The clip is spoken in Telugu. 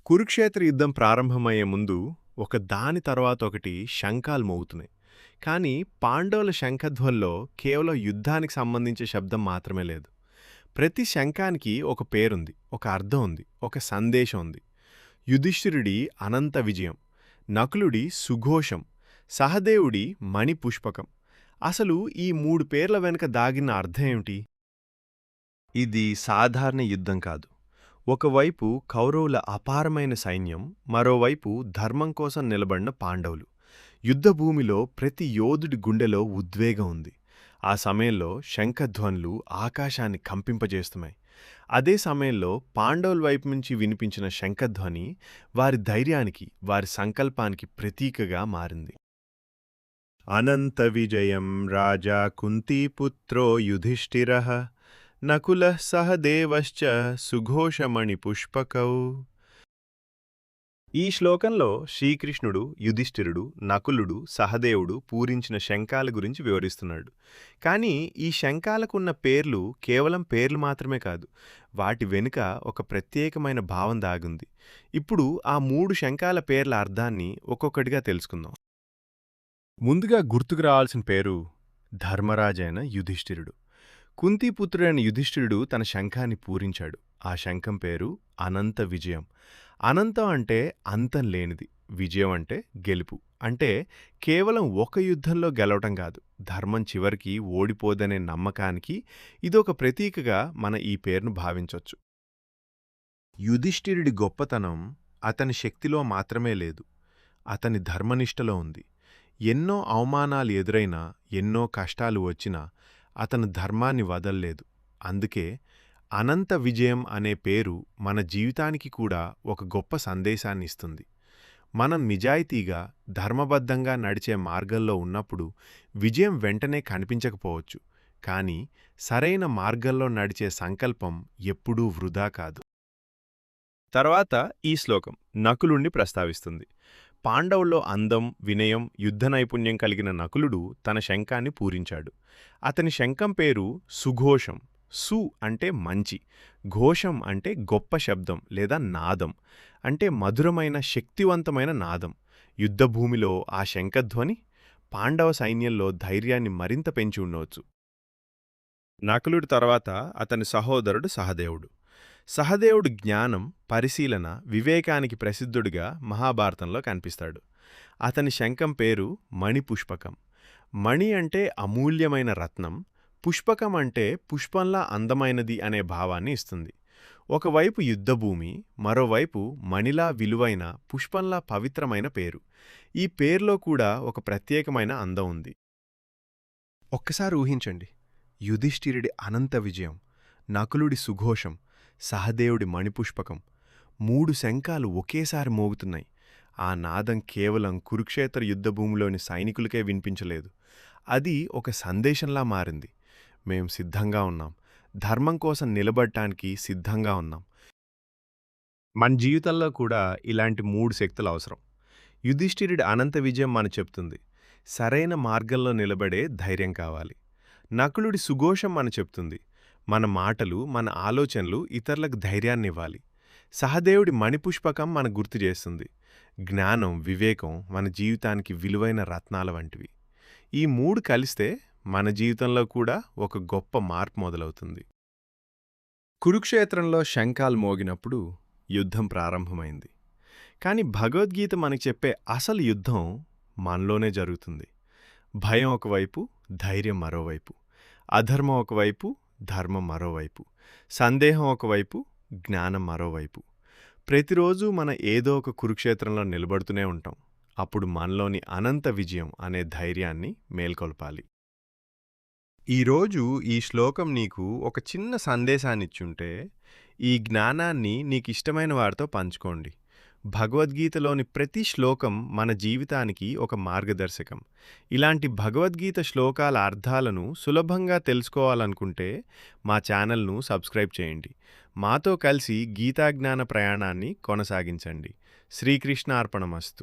కురుక్షేత్ర యుద్ధం ప్రారంభమయ్యే ముందు ఒక దాని తర్వాత ఒకటి శంఖాలు మోగుతున్నాయి. కానీ పాండవుల శంఖధ్వనిలో కేవలం యుద్ధానికి సంబంధించే శబ్దం మాత్రమే లేదు. ప్రతి శంఖానికి ఒక పేరుంది, ఒక అర్థం ఉంది, ఒక సందేశం ఉంది. యుధిష్ఠిరుడి అనంత విజయం, నకులుడి సుఘోషం, సహదేవుడి మణిపుష్పకం. అసలు ఈ మూడు పేర్ల వెనుక దాగిన అర్థం ఏమిటి? ఇది సాధారణ యుద్ధం కాదు. ఒకవైపు కౌరవుల అపారమైన సైన్యం, మరోవైపు ధర్మం కోసం నిలబడిన పాండవులు. యుద్ధభూమిలో ప్రతి యోధుడి గుండెలో ఉద్వేగం ఉంది. ఆ సమయంలో శంఖధ్వనులు ఆకాశాన్ని కంపింపజేస్తున్నాయి. అదే సమయంలో పాండవుల వైపు నుంచి వినిపించిన శంఖధ్వని వారి ధైర్యానికి, వారి సంకల్పానికి ప్రతీకగా మారింది. అనంత విజయం రాజా కుంతీపుత్రో యుధిష్ఠిరః నకులః సహదేవశ్చ సుఘోషమణిపుష్పకౌ. ఈ శ్లోకంలో శ్రీకృష్ణుడు, యుధిష్ఠిరుడు, నకులుడు, సహదేవుడు పూరించిన శంఖాల గురించి వివరిస్తున్నాడు. కానీ ఈ శంఖాలకున్న పేర్లు కేవలం పేర్లు మాత్రమే కాదు, వాటి వెనుక ఒక ప్రత్యేకమైన భావం దాగుంది. ఇప్పుడు ఆ మూడు శంఖాల పేర్ల అర్థాన్ని ఒక్కొక్కటిగా తెలుసుకుందాం. ముందుగా గుర్తుకు రావాల్సిన పేరు ధర్మరాజైన యుధిష్ఠిరుడు. కుంతీపుత్రుడైన యుధిష్ఠిరుడు తన శంఖాన్ని పూరించాడు. ఆ శంఖం పేరు అనంత విజయం. అనంతం అంటే అంతం లేనిది, విజయం అంటే గెలుపు. అంటే కేవలం ఒక యుద్ధంలో గెలవటం కాదు, ధర్మం చివరికి ఓడిపోదనే నమ్మకానికి ఇదొక ప్రతీకగా మన ఈ పేరును భావించొచ్చు. యుధిష్ఠిరుడి గొప్పతనం అతని శక్తిలో మాత్రమే లేదు, అతని ధర్మనిష్టలో ఉంది. ఎన్నో అవమానాలు ఎదురైనా, ఎన్నో కష్టాలు వచ్చినా అతను ధర్మాన్ని వదల్లేదు. అందుకే అనంత విజయం అనే పేరు మన జీవితానికి కూడా ఒక గొప్ప సందేశాన్ని ఇస్తుంది. మనం నిజాయితీగా, ధర్మబద్ధంగా నడిచే మార్గంలో ఉన్నప్పుడు విజయం వెంటనే కనిపించకపోవచ్చు, కానీ సరైన మార్గంలో నడిచే సంకల్పం ఎప్పుడూ వృధా కాదు. తర్వాత ఈ శ్లోకం నకులుణ్ణి ప్రస్తావిస్తుంది. పాండవుల్లో అందం, వినయం, యుద్ధ నైపుణ్యం కలిగిన నకులుడు తన శంఖాన్ని పూరించాడు. అతని శంఖం పేరు సుఘోషం. సు అంటే మంచి, ఘోషం అంటే గొప్ప శబ్దం లేదా నాదం, అంటే మధురమైన, శక్తివంతమైన నాదం. యుద్ధభూమిలో ఆ శంఖధ్వని పాండవ సైన్యంలో ధైర్యాన్ని మరింత పెంచి ఉండవచ్చు. నకులుడి తర్వాత అతని సహోదరుడు సహదేవుడు. సహదేవుడు జ్ఞానం, పరిశీలన, వివేకానికి ప్రసిద్ధుడిగా మహాభారతంలో కనిపిస్తాడు. అతని శంఖం పేరు మణిపుష్పకం. మణి అంటే అమూల్యమైన రత్నం, పుష్పకం అంటే పుష్పంలా అందమైనది అనే భావాన్ని ఇస్తుంది. ఒకవైపు యుద్ధభూమి, మరోవైపు మణిలా విలువైన, పుష్పంలా పవిత్రమైన పేరు. ఈ పేరులో కూడా ఒక ప్రత్యేకమైన అందం ఉంది. ఒక్కసారి ఊహించండి, యుధిష్ఠిరుడి అనంత విజయం, నకులుడి సుఘోషం, సహదేవుడి మణిపుష్పకం, మూడు శంఖాలు ఒకేసారి మోగుతున్నాయి. ఆ నాదం కేవలం కురుక్షేత్ర యుద్ధభూమిలోని సైనికులకే వినిపించలేదు, అది ఒక సందేశంలా మారింది. మేం సిద్ధంగా ఉన్నాం, ధర్మం కోసం నిలబడటానికి సిద్ధంగా ఉన్నాం. మన జీవితంలో కూడా ఇలాంటి మూడు శక్తులు అవసరం. యుధిష్ఠిరుడి అనంత విజయం మన చెప్తుంది, సరైన మార్గంలో నిలబడే ధైర్యం కావాలి. నకులుడి సుఘోషం మన చెప్తుంది, మన మాటలు, మన ఆలోచనలు ఇతరులకు ధైర్యాన్నివ్వాలి. సహదేవుడి మణిపుష్పకం మన గుర్తు చేస్తుంది, జ్ఞానం, వివేకం మన జీవితానికి విలువైన రత్నాల వంటివి. ఈ మూడు కలిస్తే మన జీవితంలో కూడా ఒక గొప్ప మార్పు మొదలవుతుంది. కురుక్షేత్రంలో శంఖాలు మోగినప్పుడు యుద్ధం ప్రారంభమైంది. కాని భగవద్గీత మనకు చెప్పే అసలు యుద్ధం మనలోనే జరుగుతుంది. భయం ఒకవైపు, ధైర్యం మరోవైపు, అధర్మం ఒకవైపు, ధర్మం మరోవైపు, సందేహం ఒకవైపు, జ్ఞానం మరోవైపు. ప్రతిరోజు మనం ఏదో ఒక కురుక్షేత్రంలో నిలబడుతూనే ఉంటాం. అప్పుడు మనలోని అనంత విజయం అనే ధైర్యాన్ని మేల్కొల్పాలి. ఈరోజు ఈ శ్లోకం నీకు ఒక చిన్న సందేశాన్నిచ్చుంటే, ఈ జ్ఞానాన్ని నీకిష్టమైన వారితో పంచుకోండి. భగవద్గీతలోని ప్రతి శ్లోకం మన జీవితానికి ఒక మార్గదర్శకం. ఇలాంటి భగవద్గీత శ్లోకాల అర్థాలను సులభంగా తెలుసుకోవాలనుకుంటే మా ఛానల్ను సబ్స్క్రైబ్ చేయండి. మాతో కలిసి గీతాజ్ఞాన ప్రయాణాన్ని కొనసాగించండి. శ్రీకృష్ణార్పణమస్తు.